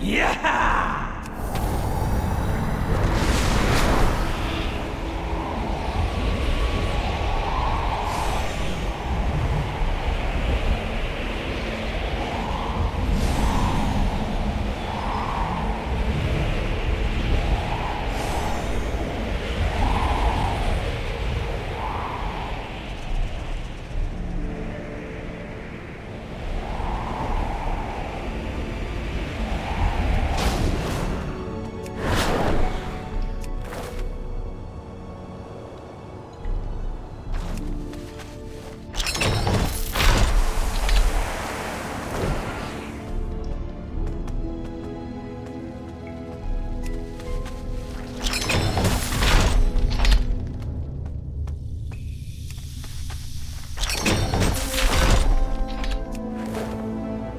Yeah!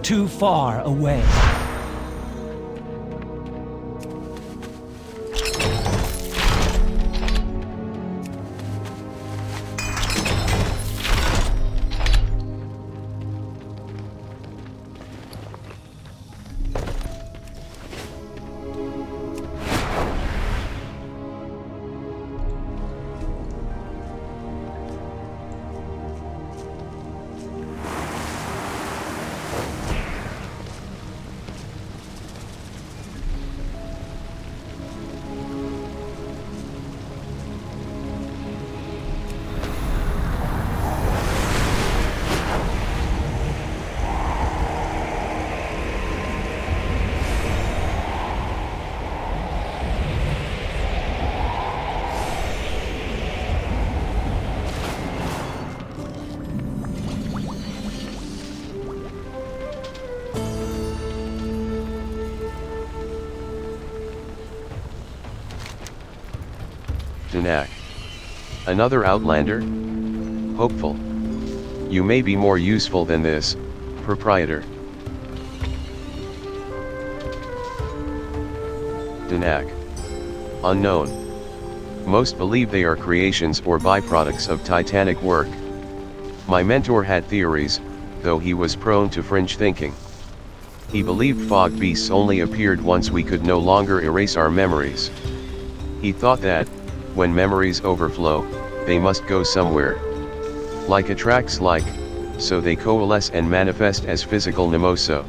Too far away. Danak. Another outlander? Hopeful. You may be more useful than this, proprietor. Danak. Unknown. Most believe they are creations or byproducts of titanic work. My mentor had theories, though he was prone to fringe thinking. He believed fog beasts only appeared once we could no longer erase our memories. He thought that, when memories overflow, they must go somewhere. Like attracts like, so they coalesce and manifest as physical nemoso.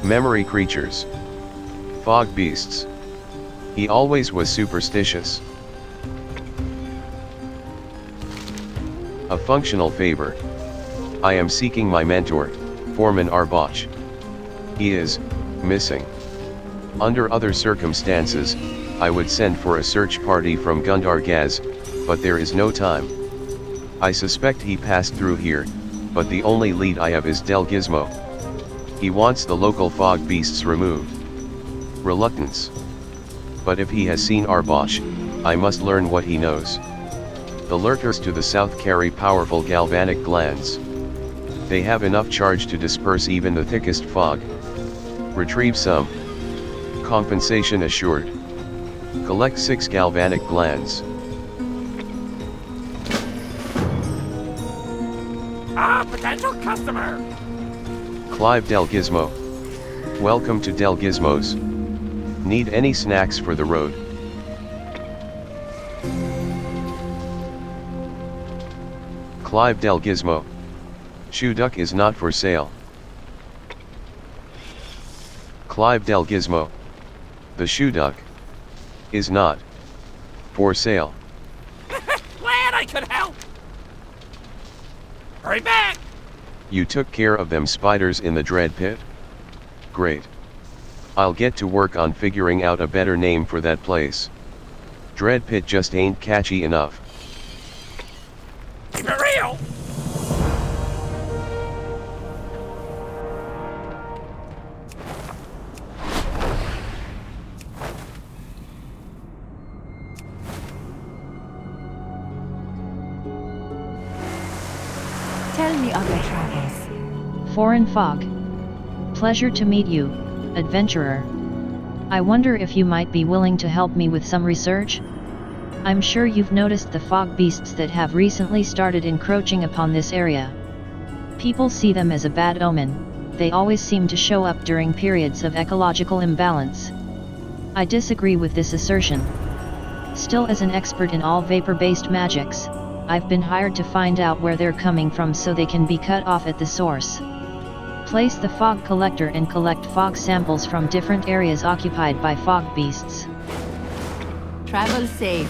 Memory creatures. Fog beasts. He always was superstitious. A functional favor. I am seeking my mentor, Foreman Arbach. He is missing. Under other circumstances, I would send for a search party from Gundar Gaz, but there is no time. I suspect he passed through here, but the only lead I have is Del Gizmo. He wants the local fog beasts removed. Reluctance. But if he has seen Arbach, I must learn what he knows. The lurkers to the south carry powerful galvanic glands. They have enough charge to disperse even the thickest fog. Retrieve some. Compensation assured. Collect 6 galvanic glands. Potential customer! Clive Del Gizmo. Welcome to Del Gizmo's. Need any snacks for the road? Clive Del Gizmo. Shoe duck is not for sale. Clive Del Gizmo. The shoe duck is not for sale. Glad I could help! Hurry back! You took care of them spiders in the dread pit? Great. I'll get to work on figuring out a better name for that place. Dread pit just ain't catchy enough. Keep it real! Tell me of your travels. Foreign fog. Pleasure to meet you, adventurer. I wonder if you might be willing to help me with some research? I'm sure you've noticed the fog beasts that have recently started encroaching upon this area. People see them as a bad omen. They always seem to show up during periods of ecological imbalance. I disagree with this assertion. Still, as an expert in all vapor-based magics, I've been hired to find out where they're coming from so they can be cut off at the source. Place the fog collector and collect fog samples from different areas occupied by fog beasts. Travel safe.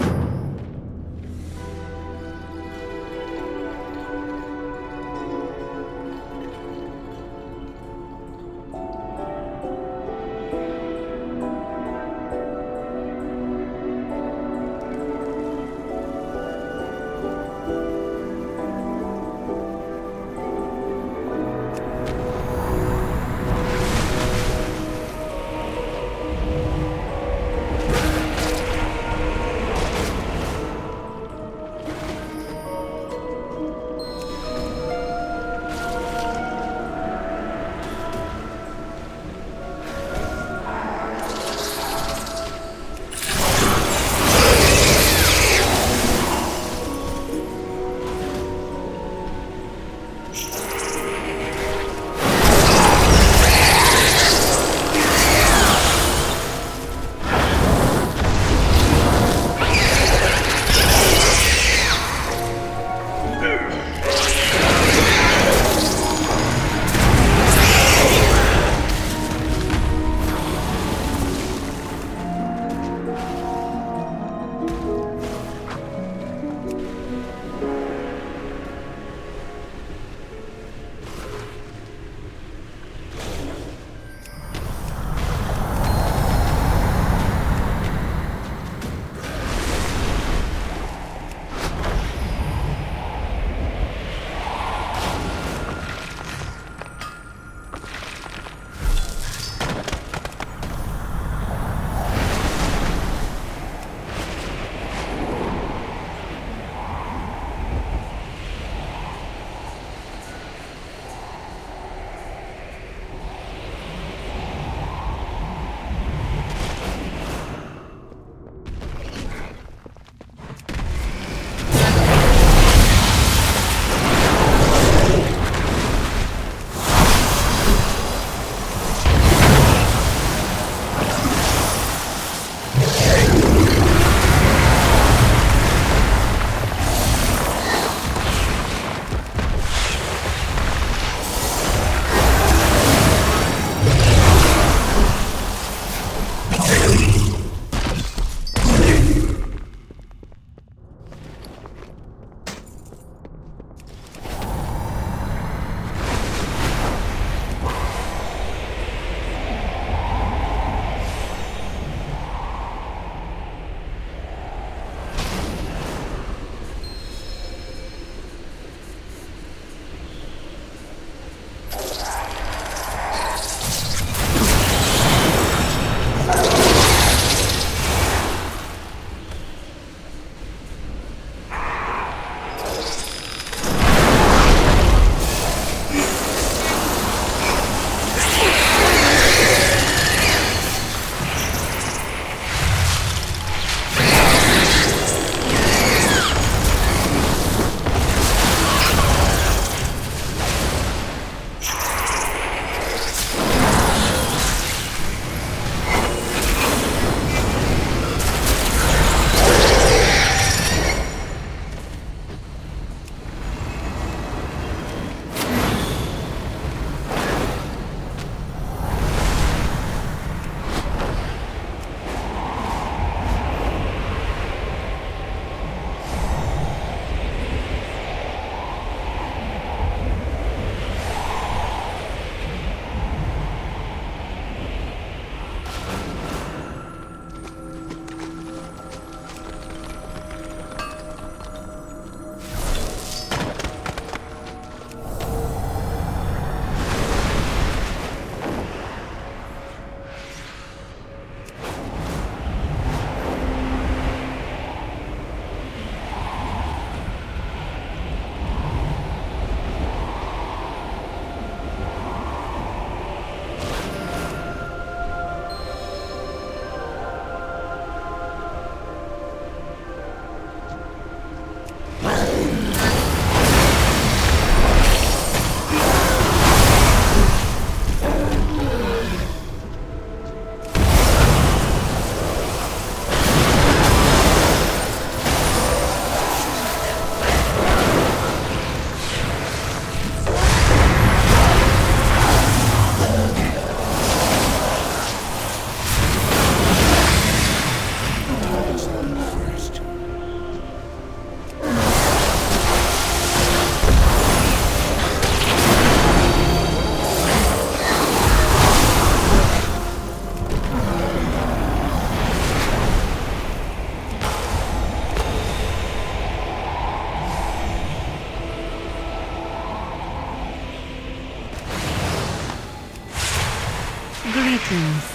Greetings.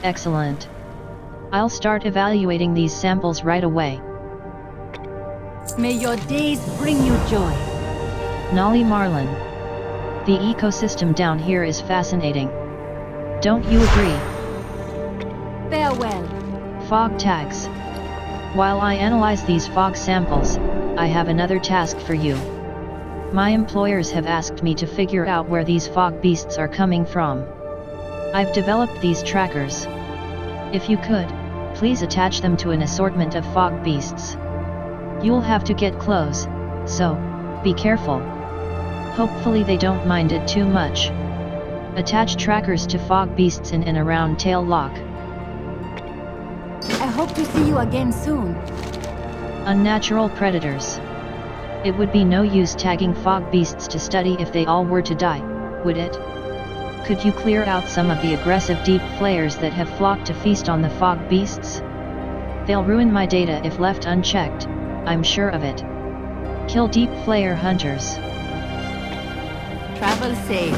Excellent. I'll start evaluating these samples right away. May your days bring you joy. Nolly Marlin. The ecosystem down here is fascinating. Don't you agree? Farewell. Fog tags. While I analyze these fog samples, I have another task for you. My employers have asked me to figure out where these fog beasts are coming from. I've developed these trackers. If you could, please attach them to an assortment of fog beasts. You'll have to get close, so be careful. Hopefully they don't mind it too much. Attach trackers to fog beasts in and around Tail Lock. I hope to see you again soon. Unnatural predators. It would be no use tagging fog beasts to study if they all were to die, would it? Could you clear out some of the aggressive deep flayers that have flocked to feast on the fog beasts? They'll ruin my data if left unchecked, I'm sure of it. Kill deep flayer hunters. Travel safe.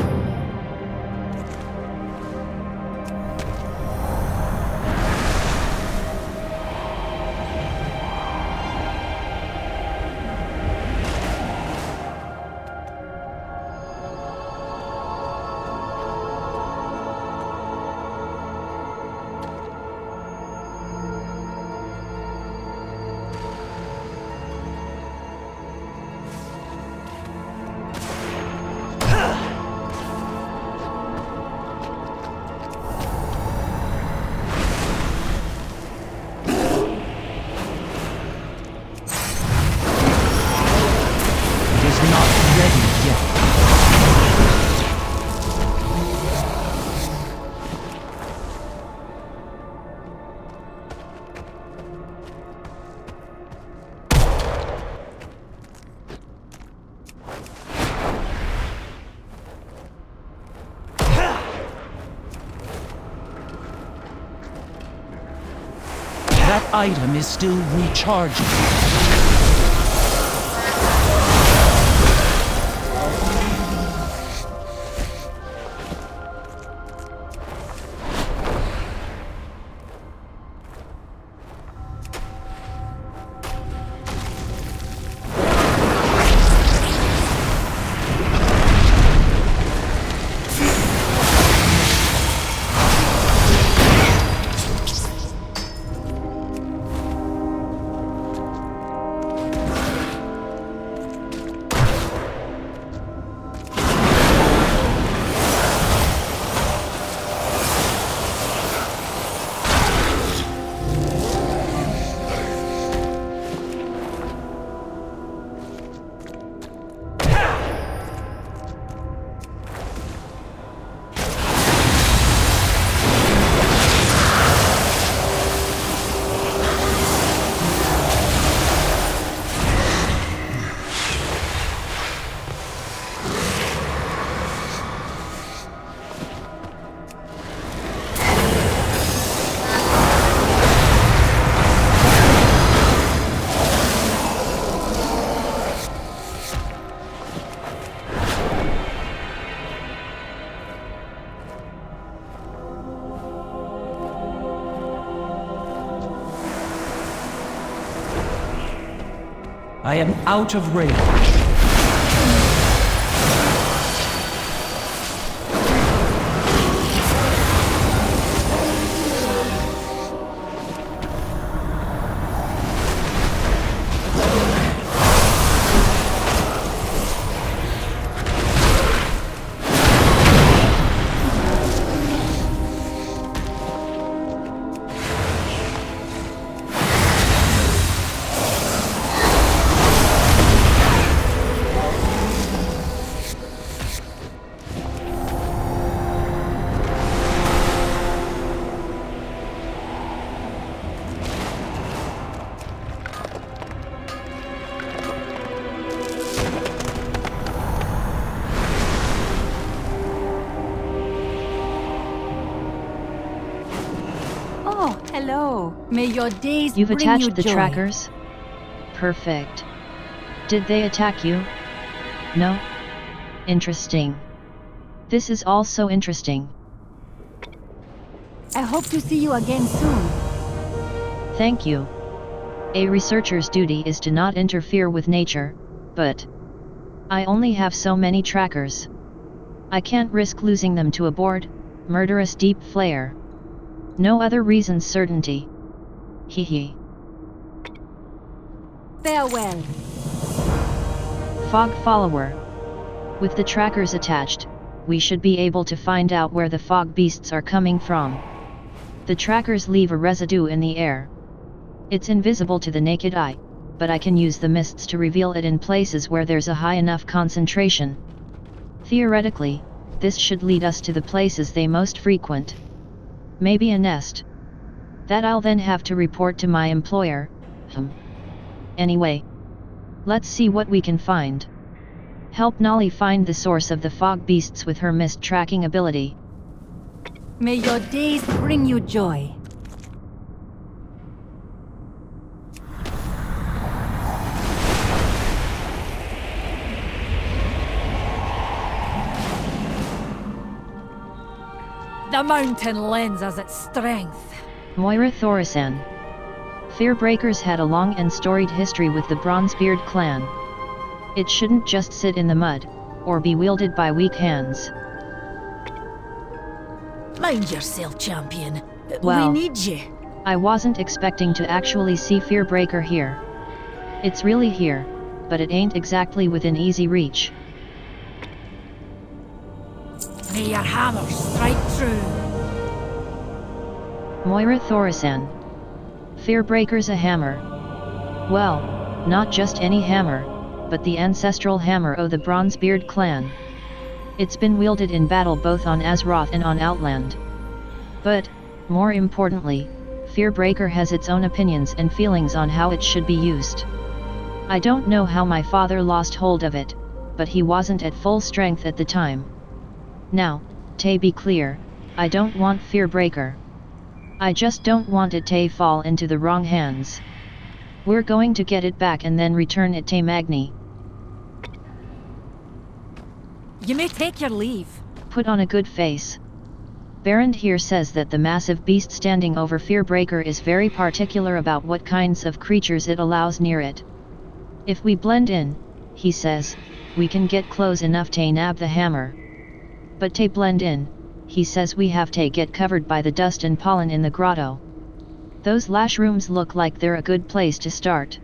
That item is still recharging. I am out of range. Oh, hello. May your days You've bring attached you the joy. trackers? Perfect. Did they attack you? No? Interesting. This is all so interesting. I hope to see you again soon. Thank you. A researcher's duty is to not interfere with nature, but I only have so many trackers. I can't risk losing them to a bored, murderous deep flare. No other reason's certainty. Hee hee. Farewell. Fog follower. With the trackers attached, we should be able to find out where the fog beasts are coming from. The trackers leave a residue in the air. It's invisible to the naked eye, but I can use the mists to reveal it in places where there's a high enough concentration. Theoretically, this should lead us to the places they most frequent. Maybe a nest. That I'll then have to report to my employer. Anyway, let's see what we can find. Help Nolly find the source of the fog beasts with her mist tracking ability. May your days bring you joy. The mountain lends us its strength. Moira Thorisan. Fearbreakers had a long and storied history with the Bronzebeard clan. It shouldn't just sit in the mud, or be wielded by weak hands. Mind yourself, champion. Well, we need you. I wasn't expecting to actually see Fearbreaker here. It's really here, but it ain't exactly within easy reach. May your hammer strike true. Moira Thorisan. Fearbreaker's a hammer. Well, not just any hammer, but the ancestral hammer of the Bronzebeard clan. It's been wielded in battle both on Azeroth and on Outland. But, more importantly, Fearbreaker has its own opinions and feelings on how it should be used. I don't know how my father lost hold of it, but he wasn't at full strength at the time. Now, to be clear, I don't want Fearbreaker. I just don't want it to fall into the wrong hands. We're going to get it back and then return it to Magni. You may take your leave. Put on a good face. Barrand here says that the massive beast standing over Fearbreaker is very particular about what kinds of creatures it allows near it. If we blend in, he says, we can get close enough to nab the hammer. But to blend in, he says we have to get covered by the dust and pollen in the grotto. Those lash rooms look like they're a good place to start.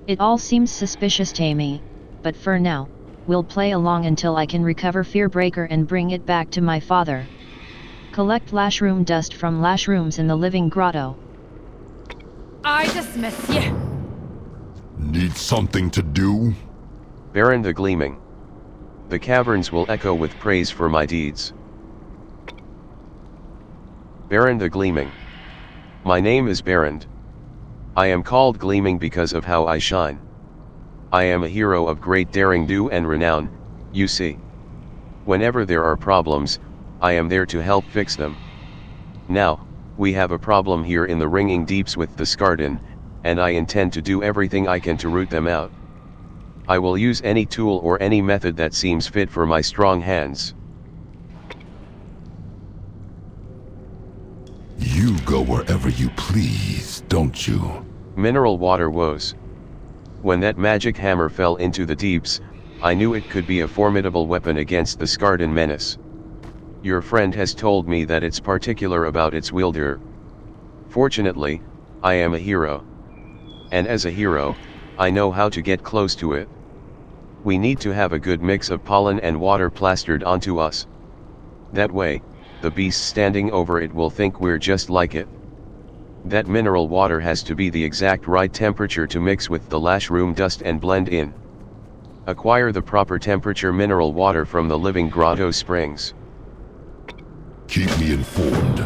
It all seems suspicious to me, but for now, we'll play along until I can recover Fearbreaker and bring it back to my father. Collect lashroom dust from lashrooms in the living grotto. I dismiss you. Need something to do? Baron the Gleaming. The caverns will echo with praise for my deeds. Baron the Gleaming. My name is Baron. I am called Gleaming because of how I shine. I am a hero of great daring do and renown, you see. Whenever there are problems, I am there to help fix them. Now, we have a problem here in the ringing deeps with the Skardan, and I intend to do everything I can to root them out. I will use any tool or any method that seems fit for my strong hands. You go wherever you please, don't you? Mineral water woes. When that magic hammer fell into the deeps, I knew it could be a formidable weapon against the Skardan menace. Your friend has told me that it's particular about its wielder. Fortunately, I am a hero. And as a hero, I know how to get close to it. We need to have a good mix of pollen and water plastered onto us. That way, the beast standing over it will think we're just like it. That mineral water has to be the exact right temperature to mix with the lashroom dust and blend in. Acquire the proper temperature mineral water from the living grotto springs. Keep me informed.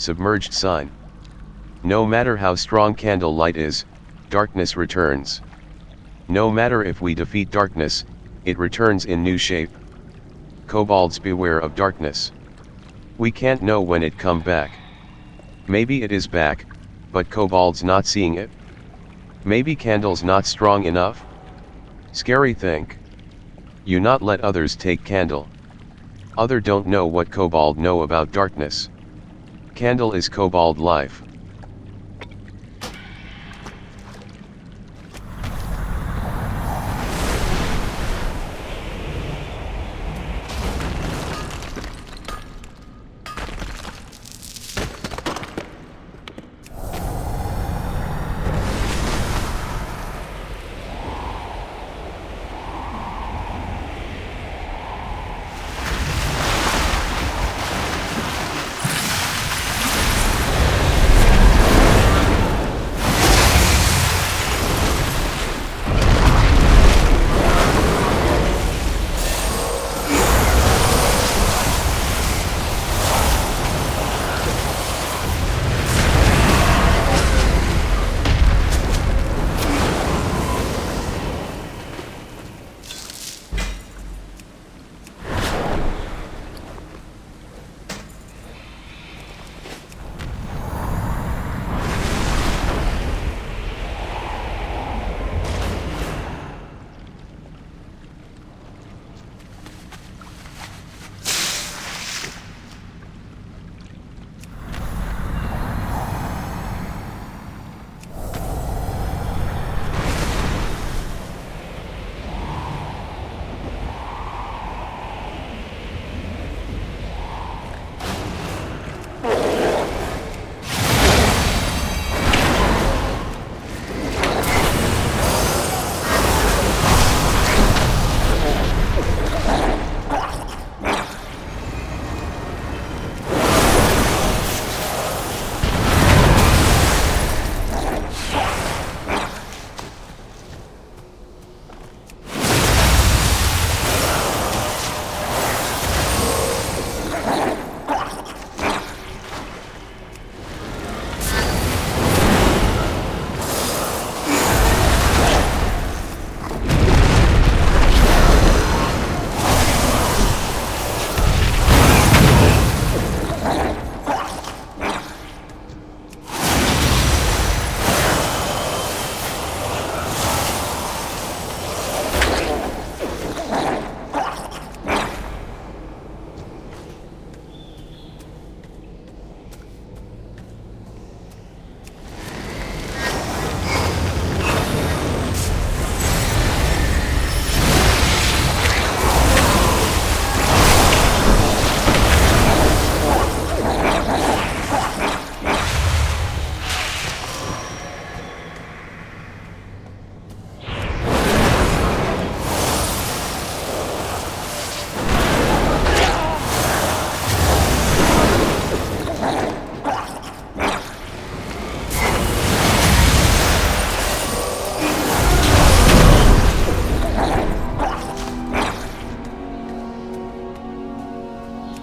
submerged sign. No matter how strong candle light is, darkness returns. No matter if we defeat darkness, it returns in new shape. Kobolds beware of darkness. We can't know when it come back. Maybe it is back, but kobolds not seeing it. Maybe candle's not strong enough. Scary think. You not let others take candle. Other don't know what kobold know about darkness. Candle is kobold life.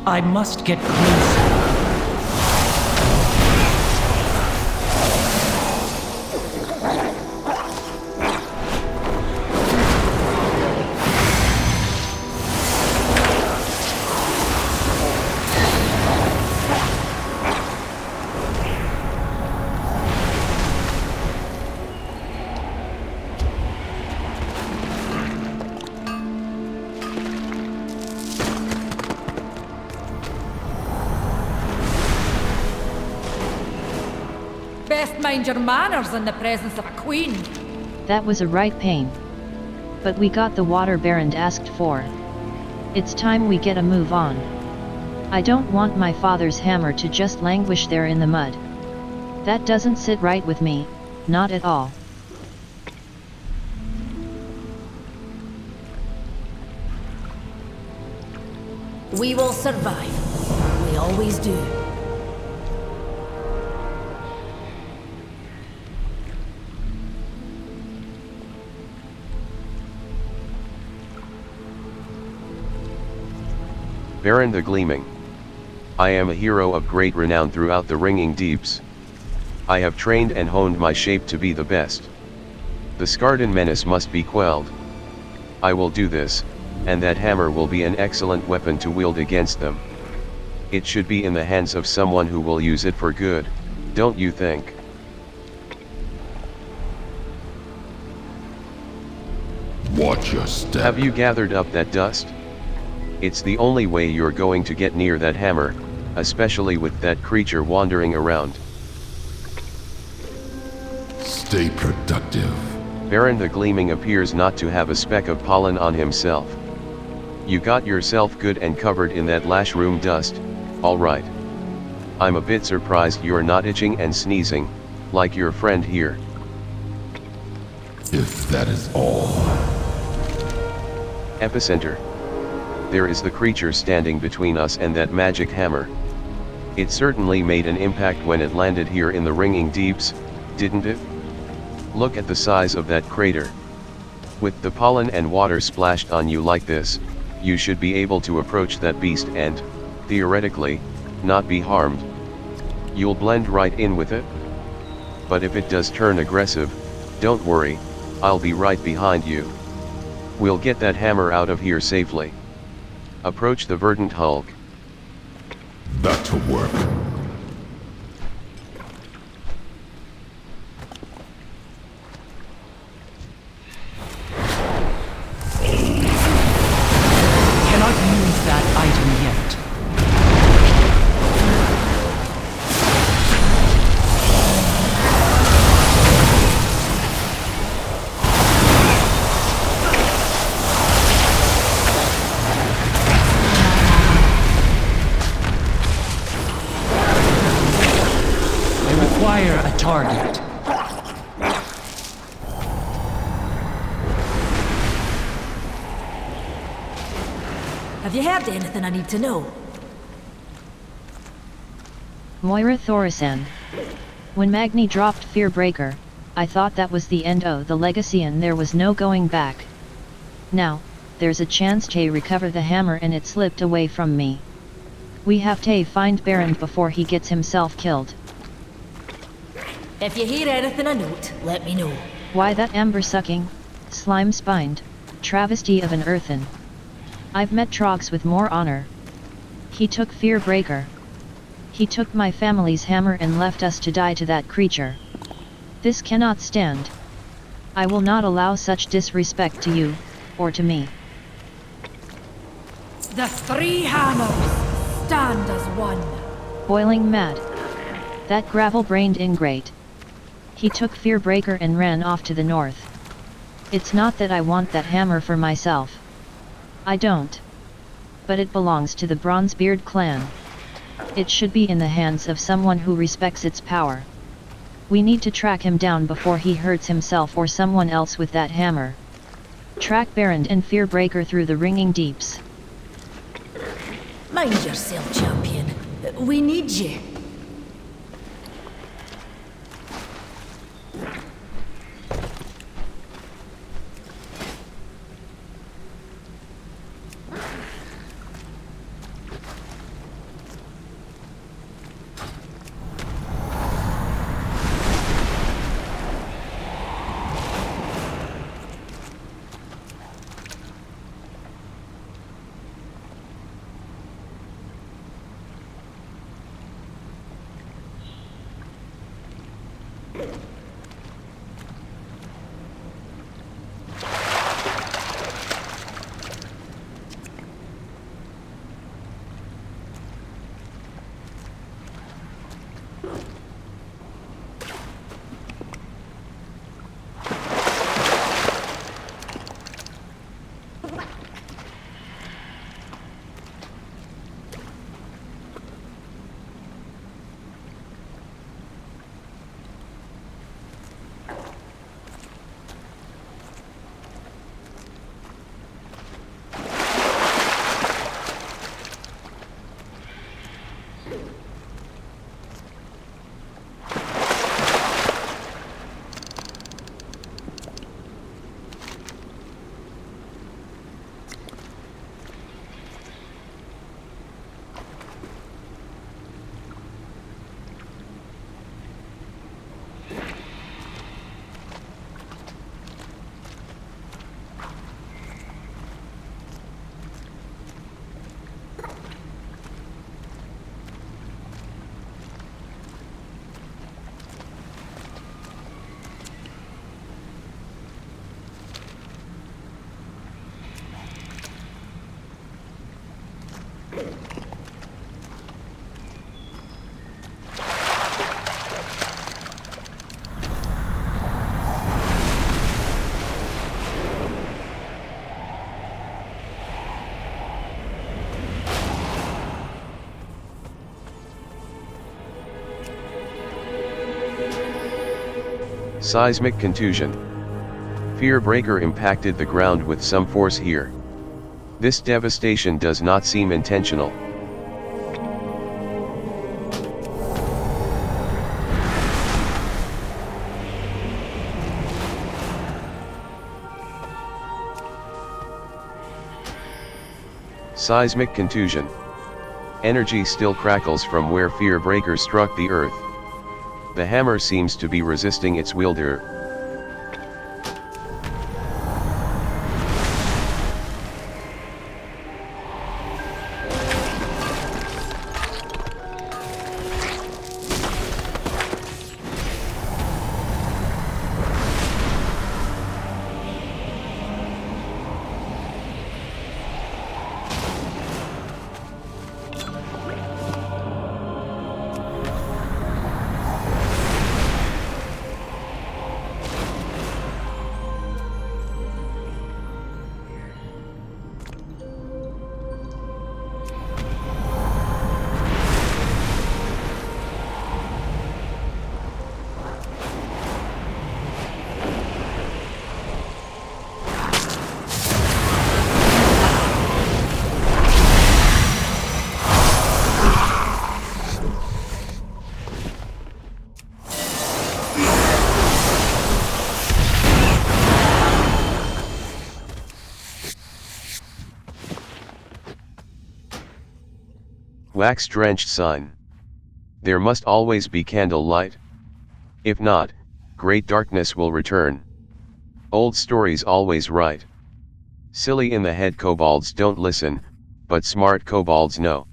I must get closer. Best mind your manners in the presence of a queen. That was a right pain. But we got the water Baron asked for. It's time we get a move on. I don't want my father's hammer to just languish there in the mud. That doesn't sit right with me, not at all. We will survive. We always do. Baron the Gleaming. I am a hero of great renown throughout the ringing deeps. I have trained and honed my shape to be the best. The Skardan menace must be quelled. I will do this, and that hammer will be an excellent weapon to wield against them. It should be in the hands of someone who will use it for good, don't you think? Watch your step. Have you gathered up that dust? It's the only way you're going to get near that hammer, especially with that creature wandering around. Stay productive. Baron the Gleaming appears not to have a speck of pollen on himself. You got yourself good and covered in that lash room dust, alright. I'm a bit surprised you're not itching and sneezing, like your friend here. If that is all. Epicenter. There is the creature standing between us and that magic hammer. It certainly made an impact when it landed here in the ringing deeps, didn't it? Look at the size of that crater. With the pollen and water splashed on you like this, you should be able to approach that beast and, theoretically, not be harmed. You'll blend right in with it. But if it does turn aggressive, don't worry, I'll be right behind you. We'll get that hammer out of here safely. Approach the verdant hulk. Back to work. Cannot use that item yet. Require a target. Have you heard anything I need to know? Moira Thorison. When Magni dropped Fearbreaker, I thought that was the end of the legacy and there was no going back. Now, there's a chance to recover the hammer and it slipped away from me. We have to find Baron before he gets himself killed. If you hear anything of note, let me know. Why that amber-sucking, slime-spined, travesty of an earthen? I've met Trogs with more honor. He took Fearbreaker. He took my family's hammer and left us to die to that creature. This cannot stand. I will not allow such disrespect to you, or to me. The three hammers stand as one. Boiling mad. That gravel-brained ingrate. He took Fearbreaker and ran off to the north. It's not that I want that hammer for myself. I don't. But it belongs to the Bronzebeard clan. It should be in the hands of someone who respects its power. We need to track him down before he hurts himself or someone else with that hammer. Track Baron and Fearbreaker through the ringing deeps. Mind yourself, champion. We need you. Seismic contusion. Fear breaker impacted the ground with some force here. This devastation does not seem intentional. Seismic contusion. Energy still crackles from where fear breaker struck the earth. The hammer seems to be resisting its wielder. Wax-drenched sign. There must always be candle light. If not, great darkness will return. Old stories always right. Silly in the head kobolds don't listen, but smart kobolds know.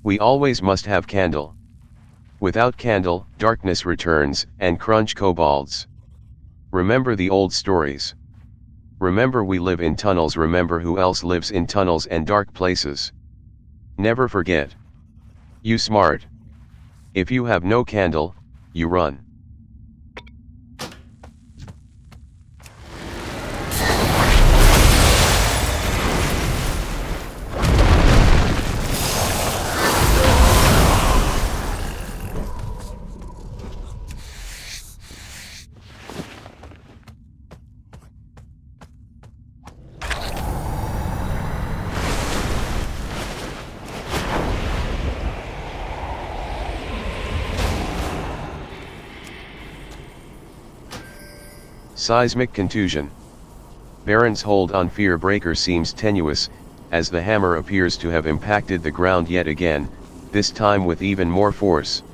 We always must have candle. Without candle, darkness returns, and crunch kobolds. Remember the old stories. Remember we live in tunnels, remember who else lives in tunnels and dark places. Never forget. You smart. If you have no candle, you run. Seismic contusion. Baron's hold on fear breaker seems tenuous, as the hammer appears to have impacted the ground yet again, this time with even more force.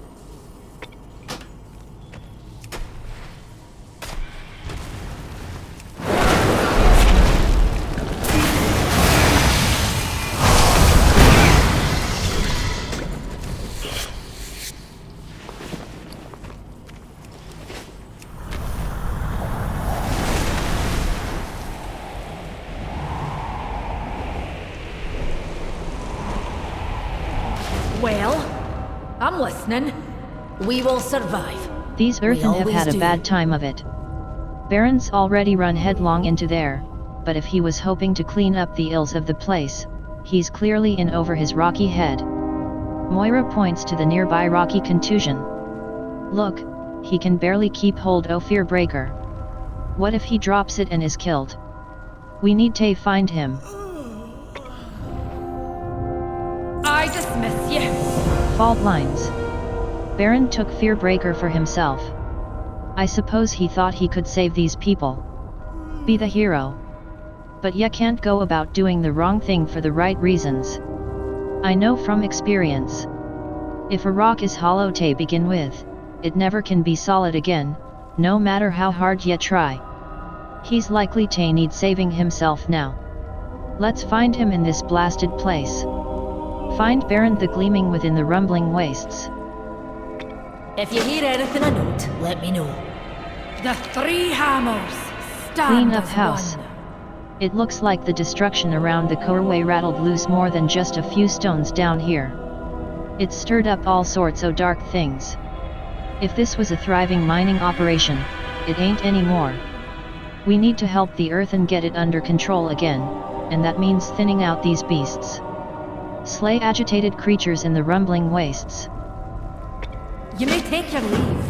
Well, I'm listening. We will survive. These earthen have always had a do. bad time of it. Baron's already run headlong into there, but if he was hoping to clean up the ills of the place, he's clearly in over his rocky head. Moira points to the nearby rocky contusion. Look, he can barely keep hold of fear breaker. What if he drops it and is killed? We need to find him. I dismiss you. Fault lines. Baron took Fearbreaker for himself. I suppose he thought he could save these people. Be the hero. But ya can't go about doing the wrong thing for the right reasons. I know from experience. If a rock is hollow to begin with, it never can be solid again, no matter how hard ya try. He's likely to need saving himself now. Let's find him in this blasted place. Find Baron the Gleaming within the rumbling wastes. If you hear anything of note, let me know. The three hammers stand Clean up as house. one. It looks like the destruction around the Corway rattled loose more than just a few stones down here. It stirred up all sorts of dark things. If this was a thriving mining operation, it ain't anymore. We need to help the earth and get it under control again, and that means thinning out these beasts. Slay agitated creatures in the rumbling wastes. You may take your leave.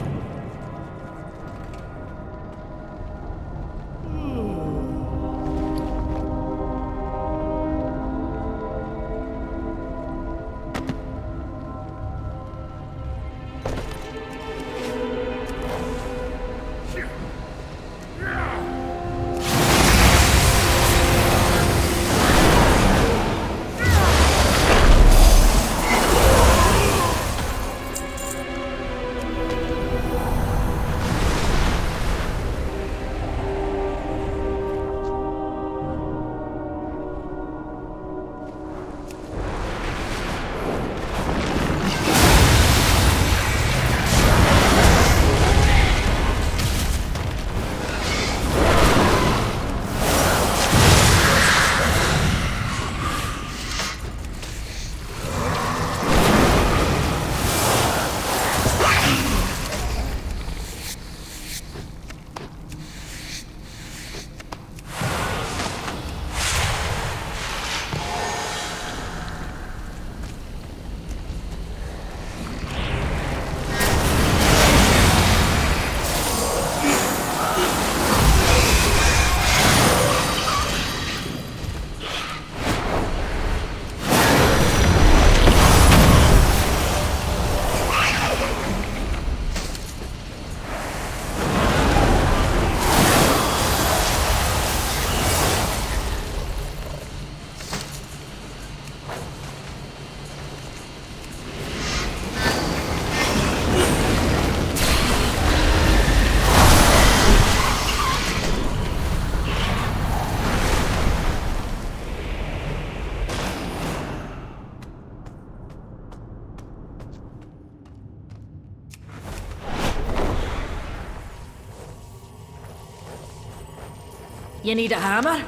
You need a hammer?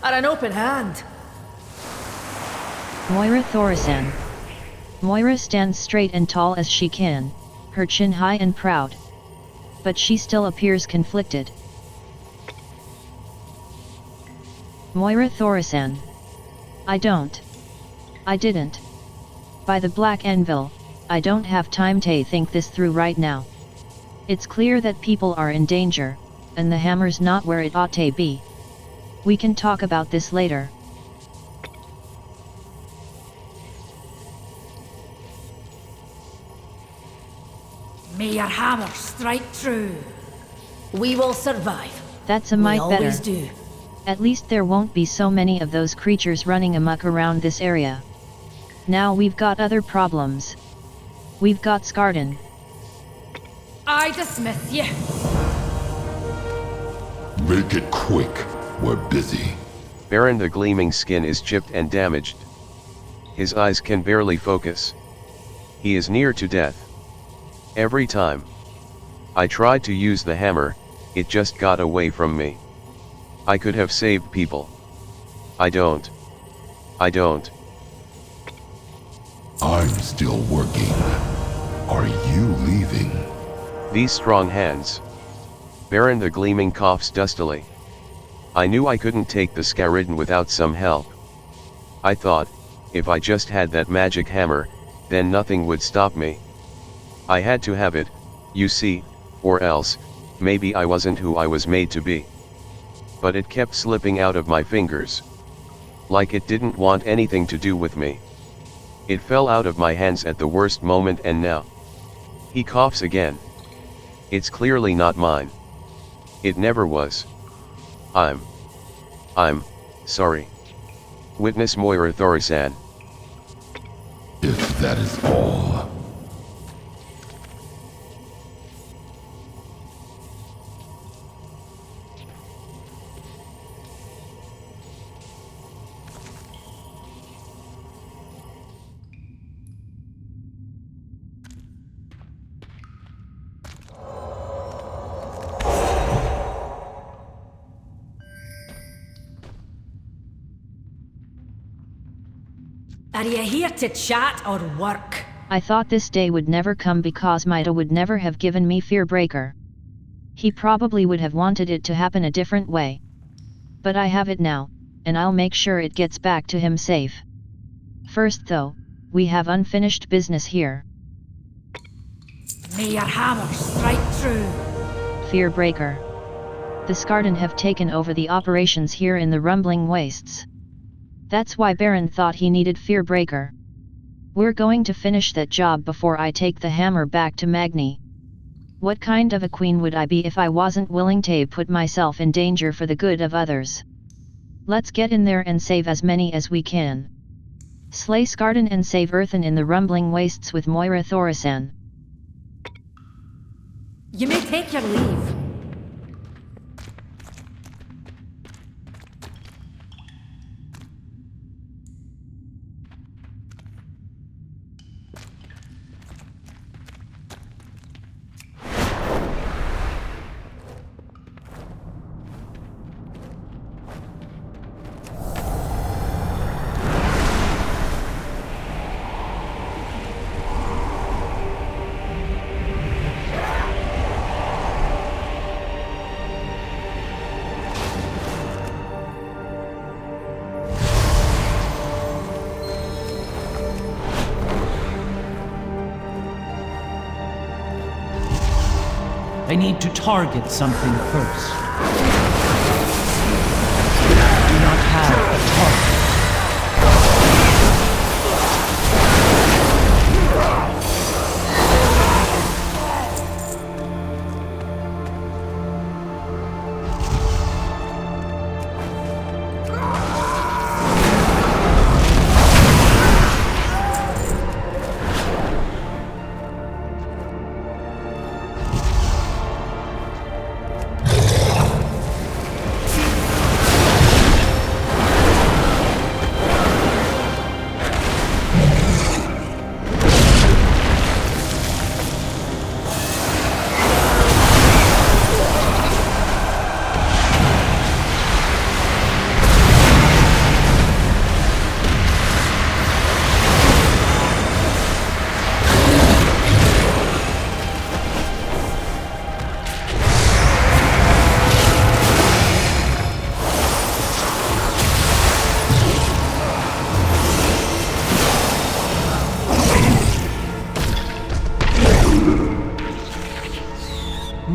Or an open hand? Moira Thoresen. Moira stands straight and tall as she can, her chin high and proud. But she still appears conflicted. Moira Thoresen. I didn't. By the Black Anvil, I don't have time to think this through right now. It's clear that people are in danger, and the hammer's not where it ought to be. We can talk about this later. May your hammer strike true. We will survive. That's a mite better. We always do. At least there won't be so many of those creatures running amok around this area. Now we've got other problems. We've got Skarden. I dismiss you. Make it quick. We're busy. Baron the Gleaming Skin is chipped and damaged. His eyes can barely focus. He is near to death. Every time I tried to use the hammer, it just got away from me. I could have saved people. I don't. I'm still working. Are you leaving? These strong hands. Baron the Gleaming coughs dustily. I knew I couldn't take the Skarden without some help. I thought, if I just had that magic hammer, then nothing would stop me. I had to have it, you see, or else, maybe I wasn't who I was made to be. But it kept slipping out of my fingers. Like it didn't want anything to do with me. It fell out of my hands at the worst moment and now. He coughs again. It's clearly not mine. It never was. I'm sorry. Witness Moira Thoresen. If that is all. Are you here to chat or work? I thought this day would never come because Maida would never have given me Fearbreaker. He probably would have wanted it to happen a different way. But I have it now, and I'll make sure it gets back to him safe. First though, we have unfinished business here. May your hammer strike true. Fearbreaker. The Skarden have taken over the operations here in the Rumbling Wastes. That's why Baron thought he needed Fearbreaker. We're going to finish that job before I take the hammer back to Magni. What kind of a queen would I be if I wasn't willing to put myself in danger for the good of others? Let's get in there and save as many as we can. Slay Skarden and save Earthen in the Rumbling Wastes with Moira Thoresen. You may take your leave. I need to target something first. I do not have a target.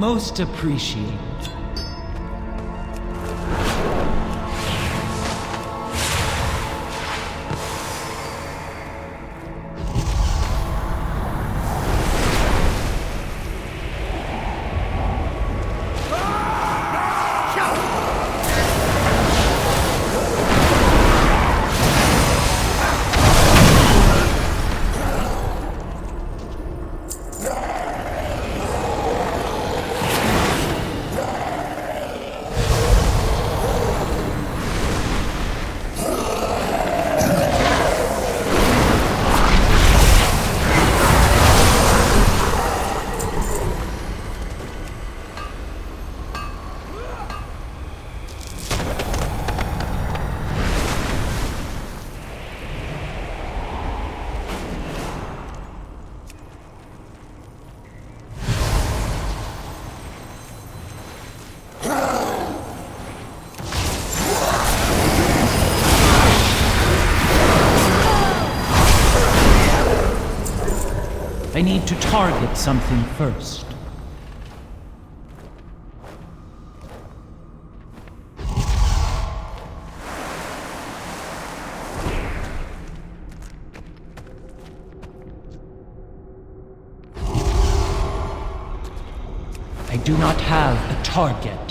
Most appreciated. I need to target something first. I do not have a target.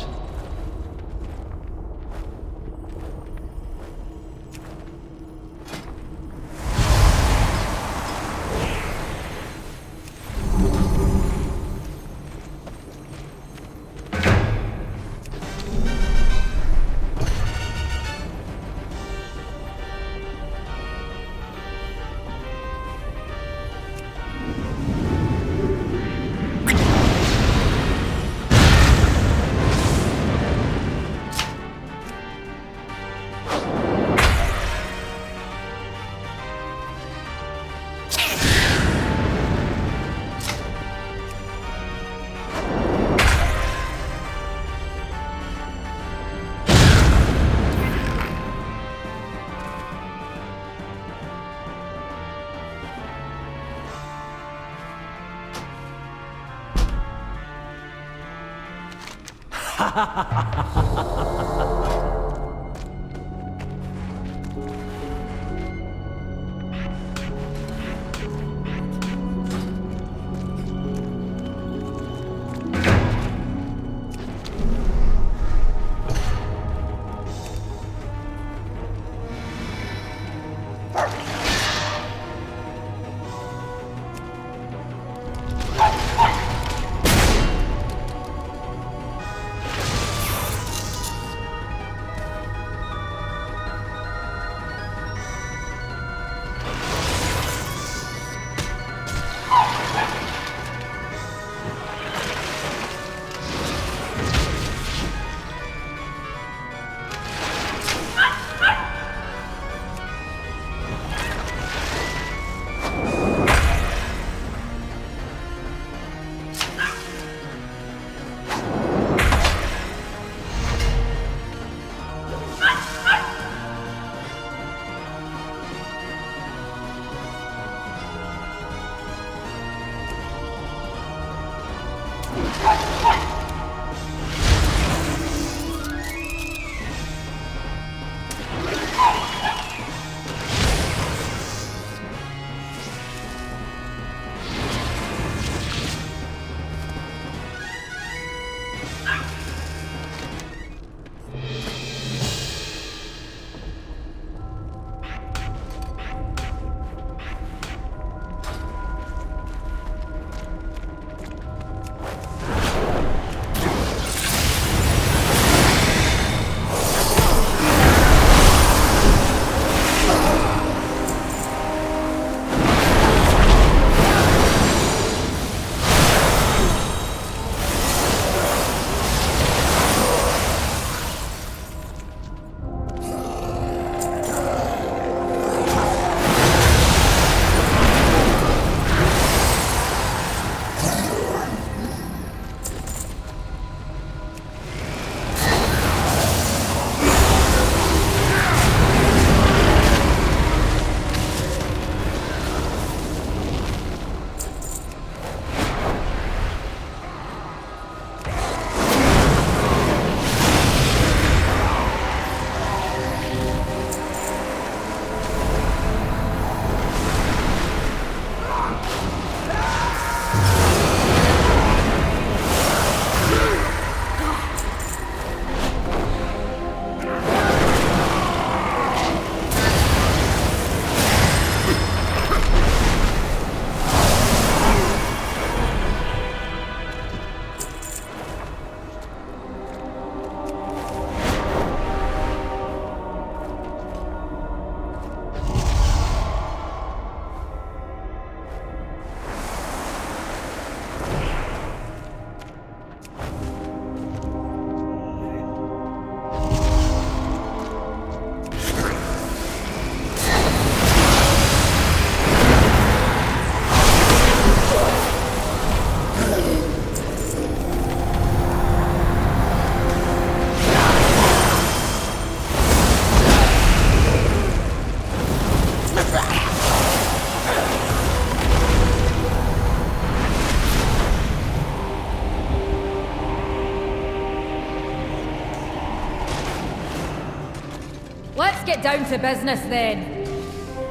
Let's get down to business then.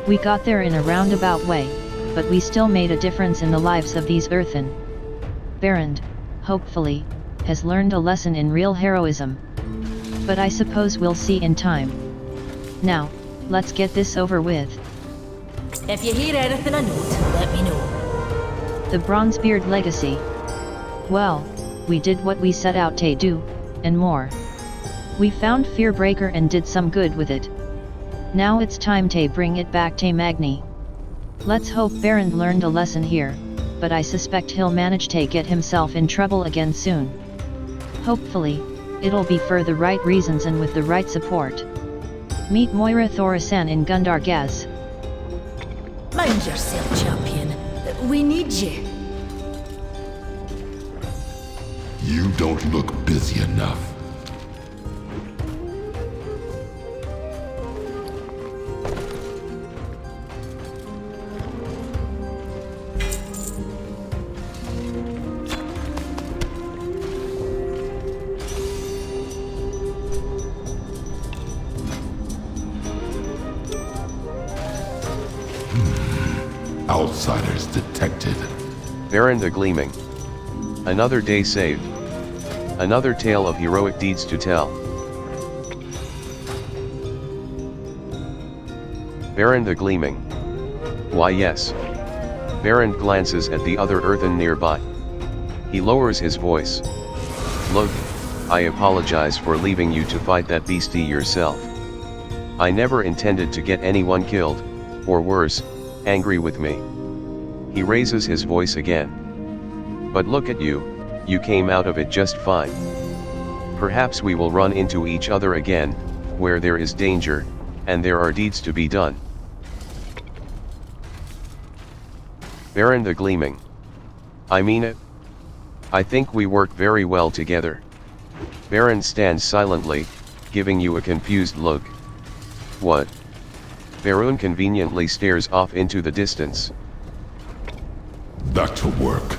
We got there in a roundabout way, but we still made a difference in the lives of these earthen. Barond, hopefully, has learned a lesson in real heroism. But I suppose we'll see in time. Now, let's get this over with. If you hear anything of note, let me know. The Bronzebeard legacy. Well, we did what we set out to do, and more. We found Fearbreaker and did some good with it. Now it's time to bring it back to Magni. Let's hope Barond learned a lesson here, but I suspect he'll manage to get himself in trouble again soon. Hopefully, it'll be for the right reasons and with the right support. Meet Moira Thorasan in Gundar Gaz. Mind yourself, champion. We need you. You don't look busy enough. Outsiders detected. Baron the Gleaming. Another day saved. Another tale of heroic deeds to tell. Baron the Gleaming. Why yes. Baron glances at the other earthen nearby. He lowers his voice. Look, I apologize for leaving you to fight that beastie yourself. I never intended to get anyone killed, or worse, angry with me. He raises his voice again. But look at you, you came out of it just fine. Perhaps we will run into each other again, where there is danger, and there are deeds to be done. Baron the Gleaming. I mean it. I think we work very well together. Baron stands silently, giving you a confused look. What? Baron conveniently stares off into the distance. Back to work.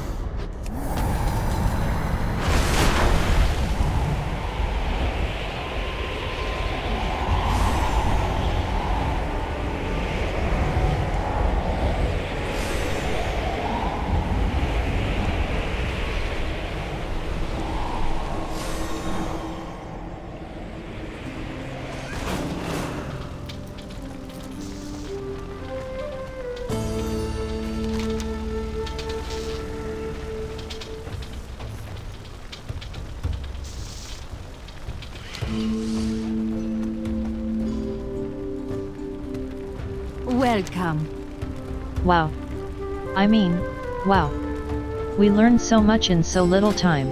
Welcome. Wow. I mean, wow. We learned so much in so little time.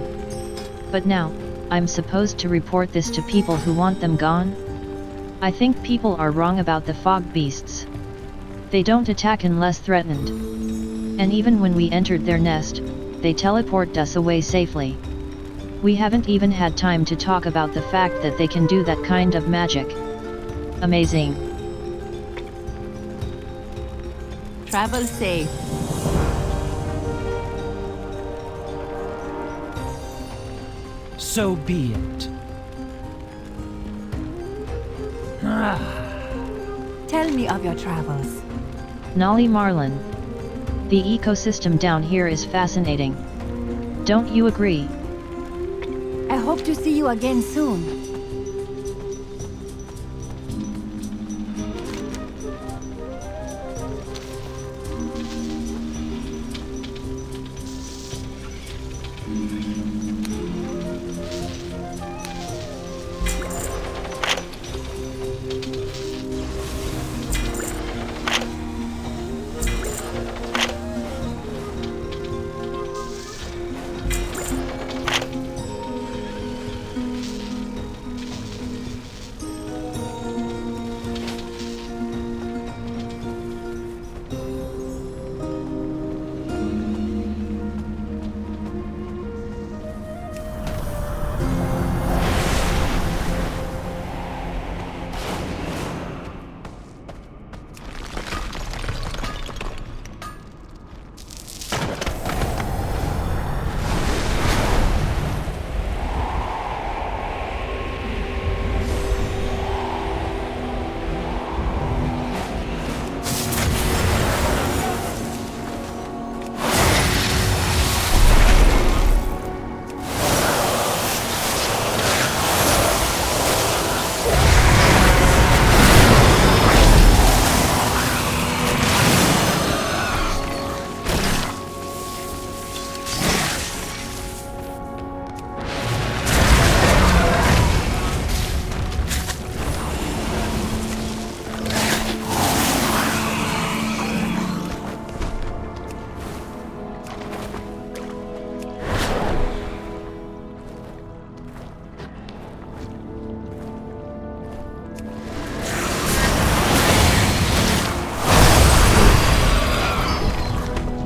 But now, I'm supposed to report this to people who want them gone? I think people are wrong about the fog beasts. They don't attack unless threatened. And even when we entered their nest, they teleport us away safely. We haven't even had time to talk about the fact that they can do that kind of magic. Amazing. Travel safe. So be it. Tell me of your travels. Nolly Marlin. The ecosystem down here is fascinating. Don't you agree? I hope to see you again soon.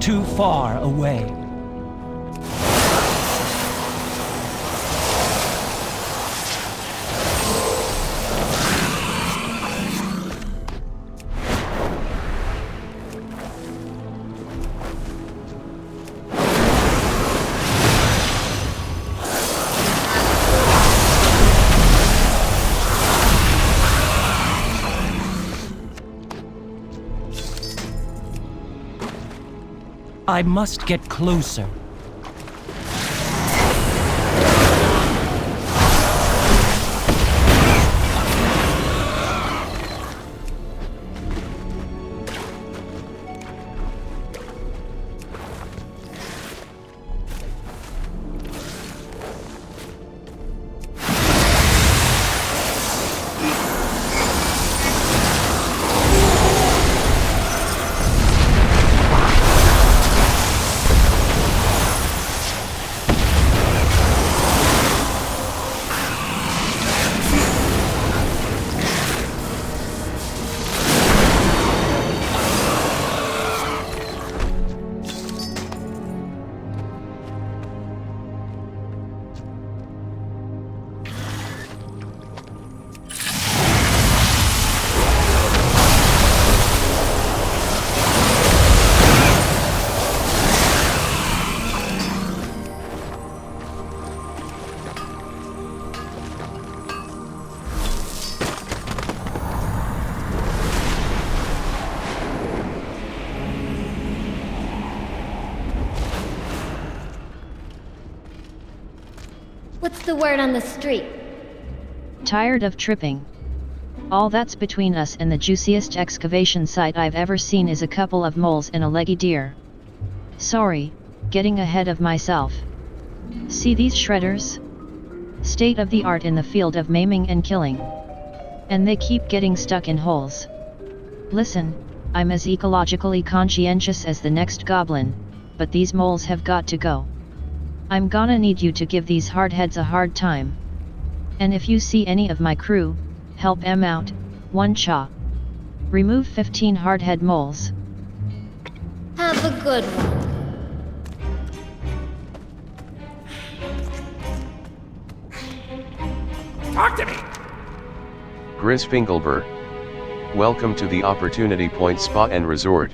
too far away. I must get closer. What's the word on the street? Tired of tripping. All that's between us and the juiciest excavation site I've ever seen is a couple of moles and a leggy deer. Sorry, getting ahead of myself. See these shredders? State of the art in the field of maiming and killing. And they keep getting stuck in holes. Listen, I'm as ecologically conscientious as the next goblin, but these moles have got to go. I'm gonna need you to give these hardheads a hard time. And if you see any of my crew, help em out, one cha. Remove 15 hardhead moles. Have a good one. Talk to me! Gris Fingelber. Welcome to the Opportunity Point Spa and Resort.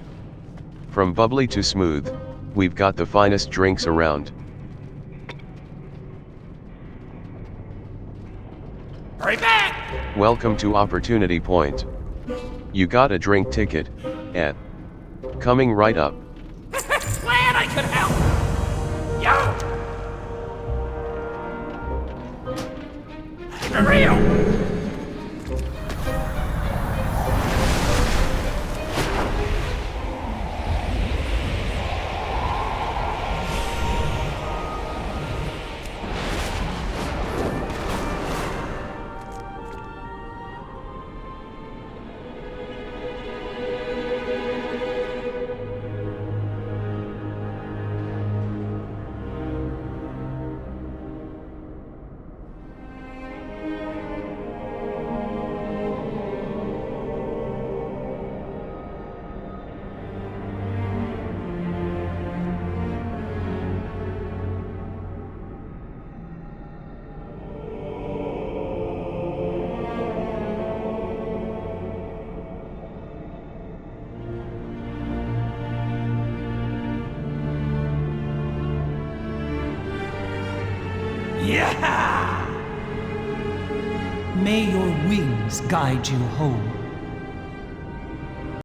From bubbly to smooth, we've got the finest drinks around. Hurry back! Welcome to Opportunity Point. You got a drink ticket, Ed. Coming right up. Glad I could help! Yo! For real! Yeah! May your wings guide you home.